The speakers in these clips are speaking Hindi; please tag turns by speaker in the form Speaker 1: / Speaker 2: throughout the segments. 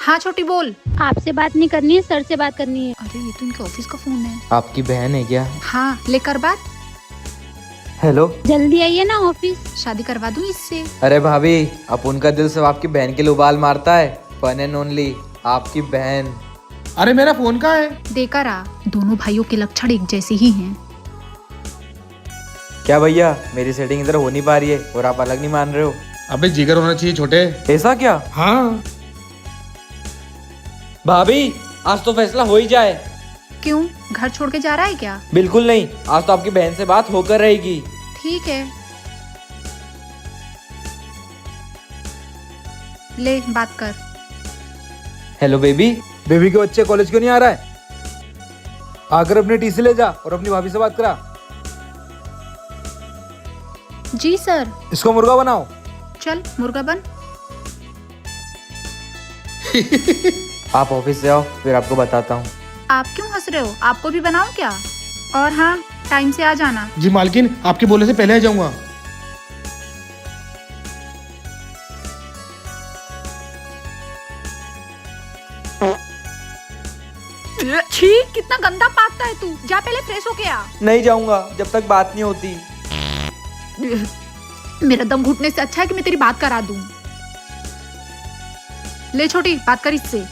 Speaker 1: हाँ छोटी बोल।
Speaker 2: आपसे बात नहीं करनी है, सर से बात करनी है।
Speaker 1: अरे ये तो इनके ऑफिस का फोन है।
Speaker 3: आपकी बहन है क्या?
Speaker 1: हाँ लेकर बात।
Speaker 3: हेलो।
Speaker 2: जल्दी आइए ना ऑफिस।
Speaker 1: शादी करवा दूँ इससे।
Speaker 3: अरे भाभी, अब उनका दिल सब आपकी बहन के लिए उबाल मारता है। वन एंड ओनली आपकी बहन।
Speaker 4: अरे मेरा फोन कहाँ है?
Speaker 1: देकर आ, दोनों भाइयों के लक्षण एक जैसे ही हैं।
Speaker 3: क्या भैया, मेरी सेटिंग इधर हो नहीं पा रही है और आप अलग नहीं मान रहे हो?
Speaker 4: अबे जिगर होना चाहिए छोटे।
Speaker 3: ऐसा क्या?
Speaker 4: हाँ।
Speaker 3: भाभी, आज तो फैसला हो ही जाए।
Speaker 1: क्यों, घर छोड़ के जा रहा है क्या?
Speaker 3: बिल्कुल नहीं, आज तो आपकी बहन से बात होकर रहेगी।
Speaker 1: ठीक है, ले बात कर।
Speaker 3: Hello baby. बेबी के बच्चे कॉलेज क्यों नहीं आ रहा है? आकर अपनी टीसी ले जा और अपनी भाभी से बात करा।
Speaker 1: जी सर।
Speaker 3: इसको मुर्गा बनाओ।
Speaker 1: चल मुर्गा बन।
Speaker 3: आप ऑफिस से आओ, फिर आपको बताता हूँ।
Speaker 1: आप क्यों हंस रहे हो? आपको भी बनाऊं क्या? और हाँ, टाइम से आ जाना।
Speaker 4: जी मालकिन, आपके बोले से पहले आ जाऊंगा।
Speaker 1: छी, कितना गंदा पागता है तू। जा पहले फ्रेश होके आ।
Speaker 3: नहीं जाऊंगा जब तक बात नहीं होती।
Speaker 1: मेरा दम घुटने से अच्छा है कि मैं तेरी बात करा दूं। ले छोटी, बात कर इससे।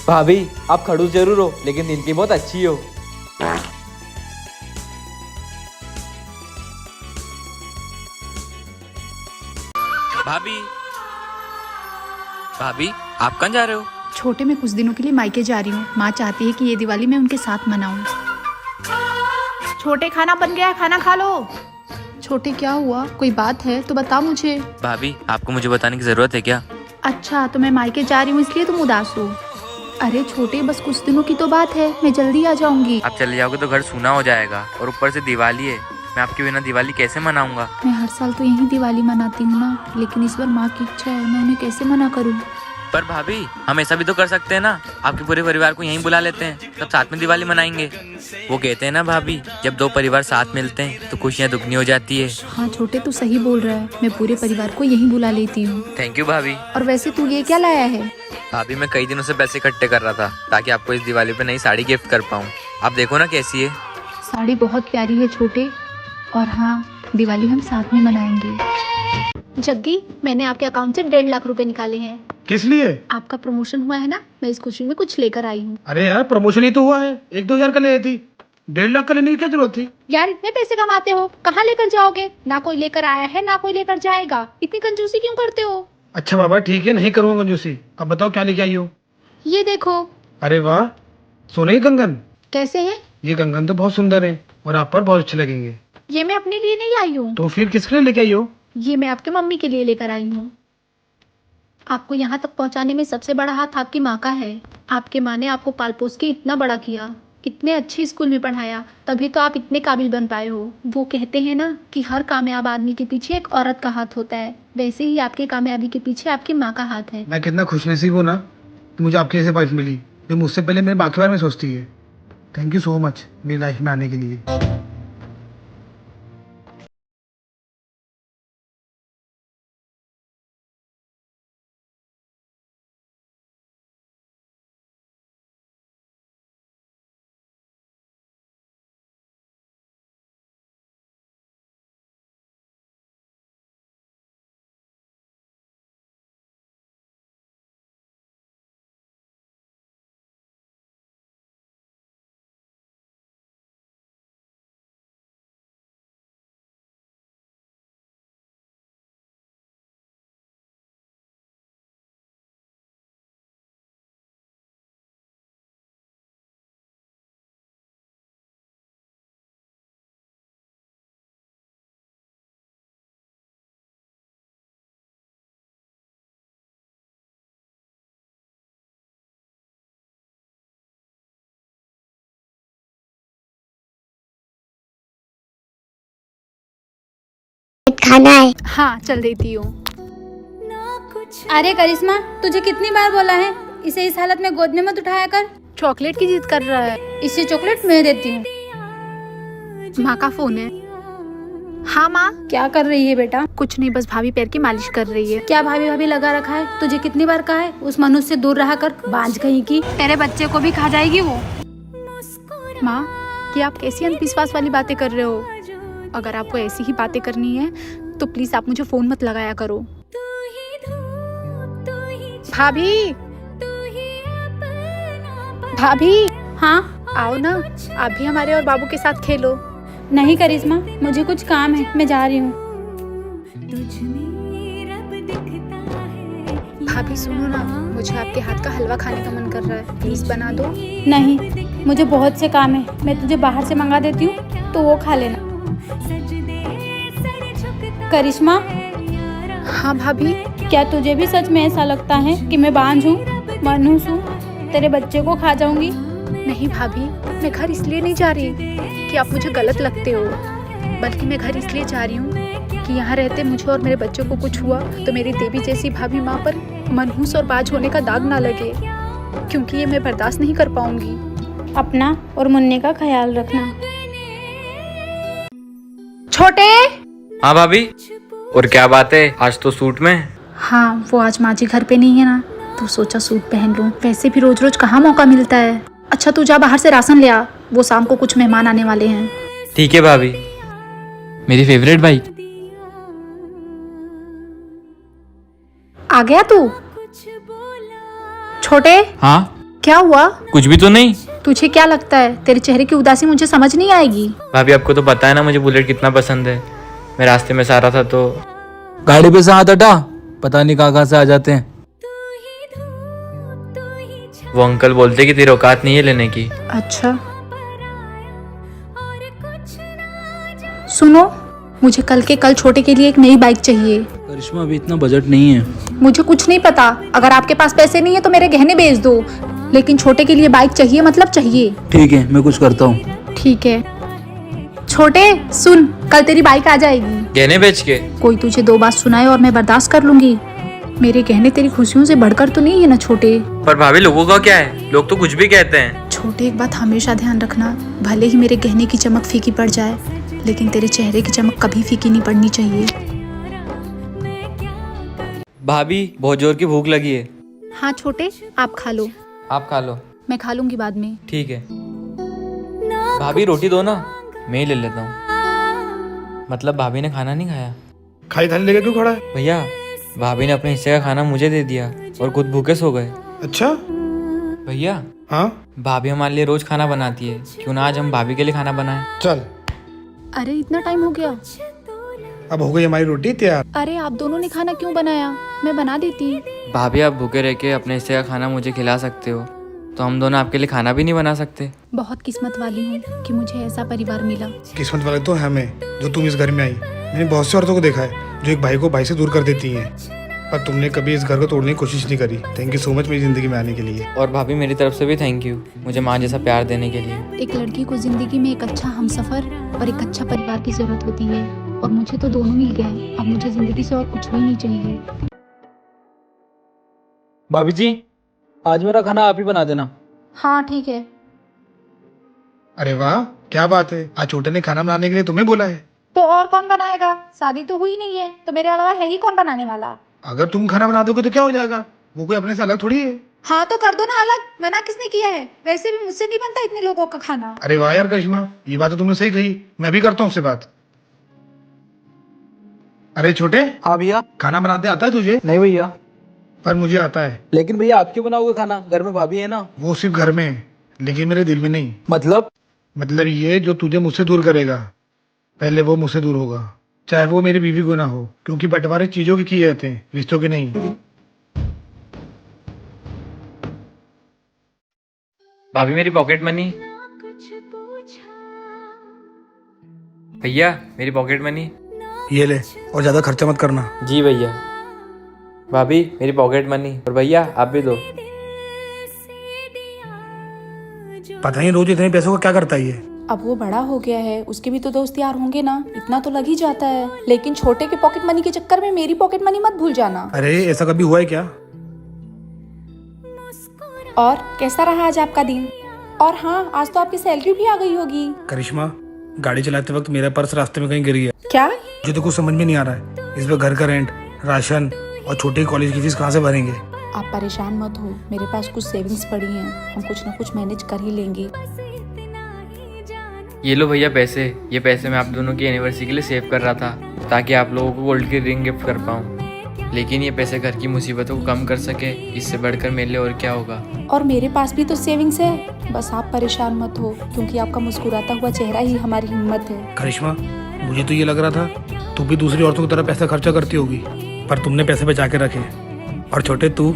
Speaker 3: भाभी, आप खड़ूस जरूर हो लेकिन दिल की बहुत अच्छी हो।
Speaker 5: भाभी, भाभी आप कहाँ जा रहे हो?
Speaker 1: छोटे, मैं कुछ दिनों के लिए मायके जा रही हूँ। माँ चाहती है कि ये दिवाली मैं उनके साथ मनाऊं। छोटे, खाना बन गया है, खाना खा लो। छोटे, क्या हुआ? कोई बात है तो बता मुझे।
Speaker 5: भाभी, आपको मुझे बताने की जरूरत है क्या?
Speaker 1: अच्छा, तो मैं मायके जा रही हूँ इसलिए तुम उदास हो? अरे छोटे, बस कुछ दिनों की तो बात है, मैं जल्दी आ जाऊंगी।
Speaker 5: आप चले जाओगे तो घर सूना हो जाएगा और ऊपर से दिवाली है। मैं आपके बिना दिवाली कैसे मनाऊंगा?
Speaker 1: मैं हर साल तो यही दिवाली मनाती हूँ ना, लेकिन इस बार माँ की इच्छा है, मैं उन्हें कैसे मना करूँ?
Speaker 5: पर भाभी, हम ऐसा भी तो कर सकते हैं ना, आपके पूरे परिवार को यहीं बुला लेते हैं, सब साथ में दिवाली मनाएंगे। वो कहते हैं ना भाभी, जब दो परिवार साथ मिलते हैं तो खुशियाँ दुगनी हो जाती है।
Speaker 1: हाँ छोटे, तू सही बोल रहा है, मैं पूरे परिवार को यहीं बुला लेती हूँ।
Speaker 5: थैंक यू भाभी।
Speaker 1: और वैसे तू ये क्या लाया है?
Speaker 5: भाभी, मैं कई दिनों से पैसे इकट्ठे कर रहा था ताकि आपको इस दिवाली पे नई साड़ी गिफ्ट कर पाऊँ। आप देखो ना कैसी है।
Speaker 1: साड़ी बहुत प्यारी है छोटे, और हाँ, दिवाली हम साथ में मनाएंगे। जग्गी, मैंने आपके अकाउंट से 1.5 लाख रुपए निकाले हैं।
Speaker 4: किस लिए?
Speaker 1: आपका प्रमोशन हुआ है ना, मैं इस खुशी में कुछ लेकर आई हूँ।
Speaker 4: अरे यार, प्रमोशन ही तो हुआ है, 1-2 हजार का ले आई थी। 1.5 लाख का लेने की क्या जरूरत थी?
Speaker 1: यार इतने पैसे कमाते हो, कहाँ लेकर जाओगे? ना कोई लेकर आया है, ना कोई लेकर जाएगा। इतनी कंजूसी क्यों करते हो?
Speaker 4: अच्छा बाबा ठीक है, नहीं करूँगा कंजूसी। अब बताओ क्या लेके आई हो?
Speaker 1: ये देखो।
Speaker 4: अरे वाह, सोने की कंगन।
Speaker 1: कैसे है?
Speaker 4: ये कंगन तो बहुत सुंदर है और आप पर बहुत अच्छे लगेंगे।
Speaker 1: ये मैं अपने लिए नहीं आई हूँ,
Speaker 4: तो फिर किसके लिए लेके आई हो?
Speaker 1: ये मैं आपके मम्मी के लिए लेकर आई हूँ। आपको यहाँ तक पहुँचाने में सबसे बड़ा हाथ आपकी माँ का है। आपके माँ ने आपको पाल पोस के इतना बड़ा किया, इतने अच्छे स्कूल में पढ़ाया, तभी तो आप इतने काबिल बन पाए हो। वो कहते हैं ना कि हर कामयाब आदमी के पीछे एक औरत का हाथ होता है, वैसे ही आपकी कामयाबी के पीछे आपकी माँ का हाथ है।
Speaker 4: मैं कितना खुशनसीब हूँ ना कि मुझे आपकी जैसे वाइफ मिली जो मुझसे पहले मेरे बाकी बारे में सोचती है। थैंक यू सो मच मेरी लाइफ में आने के लिए।
Speaker 2: खाना है।
Speaker 1: हाँ चल देती हूँ।
Speaker 2: अरे करिश्मा, तुझे कितनी बार बोला है इसे इस हालत में गोद में मत उठाया कर।
Speaker 1: चॉकलेट की जिद कर रहा है।
Speaker 2: इसे चॉकलेट मैं देती हूँ।
Speaker 1: माँ का फोन है। हाँ माँ।
Speaker 2: क्या कर रही है बेटा?
Speaker 1: कुछ नहीं, बस भाभी पैर की मालिश कर रही है।
Speaker 2: क्या भाभी भाभी लगा रखा है? तुझे कितनी बार कहा है उस मनुष्य से दूर रहा कर, बांझ कहीं की। तेरे बच्चे को भी खा जाएगी वो।
Speaker 1: माँ, कि आप कैसी अंधविश्वास वाली बातें कर रहे हो? अगर आपको ऐसी ही बातें करनी है तो प्लीज आप मुझे फोन मत लगाया करो। भाभी, भाभी,
Speaker 2: हाँ
Speaker 1: आओ ना, आप भी हमारे और बाबू के साथ खेलो।
Speaker 2: नहीं करिश्मा, मुझे कुछ काम है, मैं जा रही हूँ।
Speaker 1: भाभी सुनो ना, मुझे आपके हाथ का हलवा खाने का मन कर रहा है, प्लीज बना दो।
Speaker 2: नहीं, मुझे बहुत से काम है, मैं तुझे बाहर से मंगा देती हूँ तो वो खा लेना। करिश्मा,
Speaker 1: हाँ भाभी।
Speaker 2: क्या तुझे भी सच में ऐसा लगता है कि मैं बांझ हूँ, मनहूस हूँ, तेरे बच्चे को खा जाऊंगी?
Speaker 1: नहीं भाभी, मैं घर इसलिए नहीं जा रही कि आप मुझे गलत लगते हो, बल्कि मैं घर इसलिए जा रही हूँ कि यहाँ रहते मुझे और मेरे बच्चों को कुछ हुआ तो मेरी देवी जैसी भाभी माँ पर मनहूस और बाज होने का दाग ना लगे, क्योंकि ये मैं बर्दाश्त नहीं कर पाऊंगी।
Speaker 2: अपना और मुन्ने का ख्याल रखना।
Speaker 1: छोटे।
Speaker 5: हाँ भाभी, और क्या बात है, आज तो सूट में?
Speaker 1: हाँ, वो आज माँ जी घर पे नहीं है ना, तो सोचा सूट पहन लूं। वैसे भी रोज रोज कहाँ मौका मिलता है। अच्छा तू जा बाहर से राशन ले आ, वो शाम को कुछ मेहमान आने वाले हैं।
Speaker 5: ठीक है भाभी। मेरी फेवरेट बाइक।
Speaker 1: आ गया तू? छोटे।
Speaker 5: हाँ,
Speaker 1: क्या हुआ?
Speaker 5: कुछ भी तो नहीं।
Speaker 1: तुझे क्या लगता है तेरे चेहरे की उदासी मुझे समझ नहीं आएगी?
Speaker 5: भाभी आपको तो पता है ना मुझे बुलेट कितना पसंद है। मैं रास्ते में से आ रहा था तो
Speaker 3: गाड़ी पे से हाथ हटा, पता नहीं कहाँ से आ जाते हैं।
Speaker 5: वो अंकल बोलते कि तेरी औकात नहीं है लेने की।
Speaker 1: अच्छा सुनो, मुझे कल के कल छोटे के लिए एक नई बाइक चाहिए।
Speaker 3: करिश्मा अभी इतना बजट नहीं है।
Speaker 1: मुझे कुछ नहीं पता, अगर आपके पास पैसे नहीं है तो मेरे गहने बेच दो, लेकिन छोटे के लिए बाइक चाहिए मतलब चाहिए।
Speaker 3: ठीक है, मैं कुछ करता हूँ।
Speaker 1: ठीक है। छोटे सुन, कल तेरी बाइक आ जाएगी।
Speaker 5: गहने बेच के?
Speaker 1: कोई तुझे दो बात सुनाए और मैं बर्दाश्त कर लूंगी। मेरे गहने तेरी खुशियों से बढ़कर तो नहीं है ना छोटे?
Speaker 5: पर भाभी लोगों का क्या है, लोग तो कुछ भी कहते हैं।
Speaker 1: छोटे एक बात हमेशा ध्यान रखना, भले ही मेरे गहने की चमक फीकी पड़ जाए, लेकिन तेरे चेहरे की चमक कभी फीकी नहीं पड़नी चाहिए।
Speaker 5: भाभी बहुत जोर की भूख लगी है।
Speaker 1: हाँ छोटे, आप खा लो।
Speaker 5: आप खा लो।
Speaker 1: मैं खा लूंगी बाद में।
Speaker 5: ठीक है। भाभी रोटी दो ना, मैं ही ले लेता हूँ। मतलब भाभी ने खाना नहीं खाया।
Speaker 4: खाई थाली लेके क्यों खड़ा है?
Speaker 5: भैया, भाभी ने अपने हिस्से का खाना मुझे दे दिया और खुद भूखे सो गए।
Speaker 4: अच्छा।
Speaker 5: भैया,
Speaker 4: हाँ
Speaker 5: भाभी हमारे लिए रोज खाना बनाती है, क्यों ना आज हम भाभी के लिए खाना बनाएं?
Speaker 4: चल,
Speaker 1: अरे इतना टाइम हो गया।
Speaker 4: अब हो गई हमारी रोटी तैयार।
Speaker 1: अरे आप दोनों ने खाना क्यों बनाया, मैं बना देती।
Speaker 5: भाभी आप भूखे रह के अपने हिस्से का खाना मुझे खिला सकते हो, तो हम दोनों आपके लिए खाना भी नहीं बना सकते?
Speaker 1: बहुत किस्मत वाली हूँ कि मुझे ऐसा परिवार मिला।
Speaker 4: किस्मत वाले तो हमें जो तुम इस घर में आई। मैंने बहुत सी औरतों को देखा है जो एक भाई को भाई से दूर कर देती हैं, पर तुमने कभी इस घर को तोड़ने की कोशिश नहीं करी। थैंक यू सो मच मेरी जिंदगी में आने के लिए।
Speaker 5: और भाभी मेरी तरफ से भी थैंक यू, मुझे माँ जैसा प्यार देने के लिए।
Speaker 1: एक लड़की को जिंदगी में एक अच्छा हमसफर और एक अच्छा परिवार की जरूरत होती है, और मुझे तो दोनों मिल गए। अब मुझे जिंदगी से और कुछ भी नहीं चाहिए।
Speaker 3: भाभी जी, आज मेरा खाना आप ही बना देना।
Speaker 1: हाँ ठीक है।
Speaker 4: अरे वाह, क्या बात है, आज छोटे ने खाना बनाने के लिए तुम्हें बोला है।
Speaker 1: तो और कौन बनाएगा, शादी तो हुई नहीं है, तो मेरे अलावा है ही कौन बनाने वाला।
Speaker 4: अगर तुम खाना बना दोगे तो क्या हो जाएगा, वो कोई अपने से अलग थोड़ी है।
Speaker 1: हाँ तो कर दो ना अलग, मना किसने किया है, वैसे भी मुझसे नहीं बनता इतने लोगों का खाना।
Speaker 4: अरे वाह यार करिश्मा, ये बात तो तुमने सही कही, मैं भी करता हूँ उससे बात। अरे छोटे।
Speaker 3: हाँ भैया।
Speaker 4: खाना बनाते आता है तुझे?
Speaker 3: नहीं भैया।
Speaker 4: पर मुझे आता है।
Speaker 3: लेकिन भैया आप क्यों बनाओगे खाना, घर में भाभी है ना।
Speaker 4: वो सिर्फ घर में है, लेकिन मेरे दिल में नहीं।
Speaker 3: मतलब
Speaker 4: ये जो तुझे मुझसे दूर करेगा, पहले वो मुझसे दूर होगा, चाहे वो मेरी बीवी को ना हो, क्योंकि बंटवारे चीजों के किए जाते हैं, रिश्तों के नहीं।
Speaker 5: भाभी मेरी पॉकेट मनी। भैया मेरी पॉकेट मनी।
Speaker 4: ये ले, और ज्यादा खर्चा मत करना।
Speaker 5: जी भैया। भाभी मेरी पॉकेट मनी, और भैया आप भी दो।
Speaker 4: पता नहीं रोज इतने पैसों का क्या करता है ये।
Speaker 6: अब वो बड़ा हो गया है, उसके भी तो दोस्त यार होंगे ना, इतना तो लग ही जाता है। लेकिन छोटे के पॉकेट मनी के चक्कर में मेरी पॉकेट मनी मत भूल जाना।
Speaker 4: अरे ऐसा कभी हुआ है क्या?
Speaker 6: और कैसा रहा आज आपका दिन? और हाँ, आज तो आपकी सैलरी भी आ गई होगी।
Speaker 4: करिश्मा, गाड़ी चलाते वक्त मेरा पर्स रास्ते में कहीं गिर गया।
Speaker 6: क्या?
Speaker 4: मुझे तो कुछ समझ में नहीं आ रहा है, इस पर घर का रेंट, राशन और छोटे कॉलेज की फीस कहाँ से भरेंगे।
Speaker 6: आप परेशान मत हो, मेरे पास कुछ सेविंग्स पड़ी हैं, हम कुछ ना कुछ मैनेज कर ही लेंगे।
Speaker 5: ये लो भैया पैसे, ये पैसे मैं आप दोनों की एनिवर्सरी के लिए सेव कर रहा था ताकि आप लोगों को गोल्ड की रिंग गिफ्ट कर पाऊँ, लेकिन ये पैसे घर की मुसीबतों को कम कर सके, इससे बढ़कर मेरे लिए और क्या होगा।
Speaker 6: और मेरे पास भी तो सेविंग्स है, बस आप परेशान मत हो क्योंकि आपका मुस्कुराता हुआ चेहरा ही हमारी हिम्मत है।
Speaker 4: करिश्मा, मुझे तो ये लग रहा था तू भी दूसरी औरतों की तरह पैसा खर्चा करती होगी, पर तुमने पैसे बचा के रखे। और छोटे, तू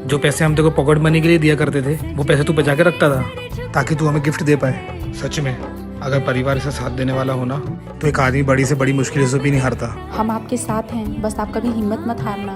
Speaker 4: जो पैसे हम तेरे को पॉकेट मनी के लिए दिया करते थे, वो पैसे तू बचा के रखता था ताकि तू हमें गिफ्ट दे पाए। सच में अगर परिवार से साथ देने वाला हो ना, तो एक आदमी बड़ी से बड़ी मुश्किलों से भी नहीं हारता।
Speaker 6: हम आपके साथ हैं, बस आप कभी हिम्मत मत हारना।